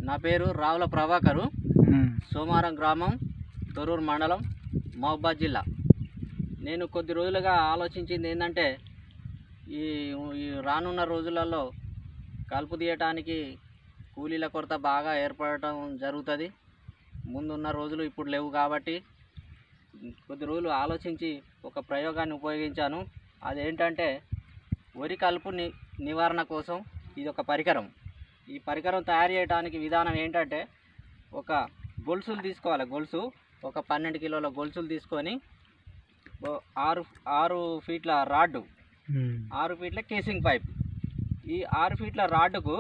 నా పేరు రావుల ప్రభాకరు, సోమారం గ్రామం, తొర్రూరు మండలం, మహబూబాద్ జిల్లా. నేను కొద్ది రోజులుగా ఆలోచించింది ఏంటంటే ఈ ఈ రానున్న రోజులలో కలుపు తీయటానికి కూలీల కొరత బాగా ఏర్పడటం జరుగుతుంది. ముందున్న రోజులు ఇప్పుడు లేవు కాబట్టి కొద్ది రోజులు ఆలోచించి ఒక ప్రయోగాన్ని ఉపయోగించాను. అదేంటంటే వరి కలుపు నివారణ కోసం ఇది ఒక పరికరం. ఈ పరికరం తయారు చేయడానికి విధానం ఏంటంటే ఒక గొలుసులు తీసుకోవాలి. గొలుసు ఒక 12 కిలోల గొలుసులు తీసుకొని 6 ఫీట్ల రాడ్డు, 6 ఫీట్ల కేసింగ్ పైప్, ఈ 6 ఫీట్ల రాడ్డుకు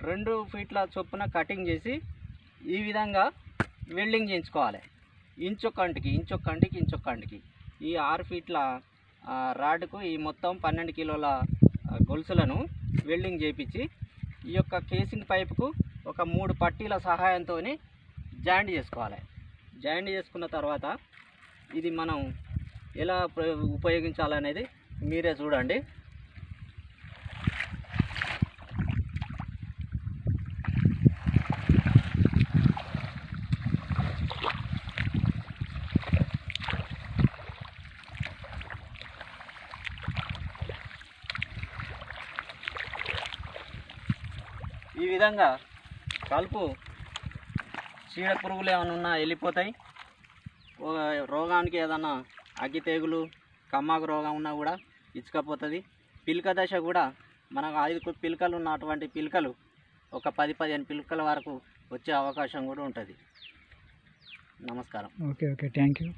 2 ఫీట్ల చొప్పున కటింగ్ చేసి ఈ విధంగా వెల్డింగ్ చేయించుకోవాలి. ఇంచొక్కంటికి ఈ 6 ఫీట్ల రాడ్డుకు ఈ మొత్తం 12 కిలోల గొలుసులను వెల్డింగ్ చేయించి ఈ యొక్క కేసింగ్ పైపుకు ఒక 3 పట్టీల సహాయంతో జాయింట్ చేసుకోవాలి. జాయింట్ చేసుకున్న తర్వాత ఇది మనం ఎలా ఉపయోగించాలనేది మీరే చూడండి. ఈ విధంగా కలుపు చీడ పురుగులు ఏమైనా ఉన్నా వెళ్ళిపోతాయి. రోగానికి ఏదైనా అగ్గి తెగులు, కమ్మాకు రోగం ఉన్నా కూడా ఇచ్చుకపోతుంది. పిలక దశ కూడా మనకు 5 పిలకలు ఉన్నటువంటి పిలకలు ఒక 10-15 పిలకల వరకు వచ్చే అవకాశం కూడా ఉంటుంది. నమస్కారం. Okay, thank you.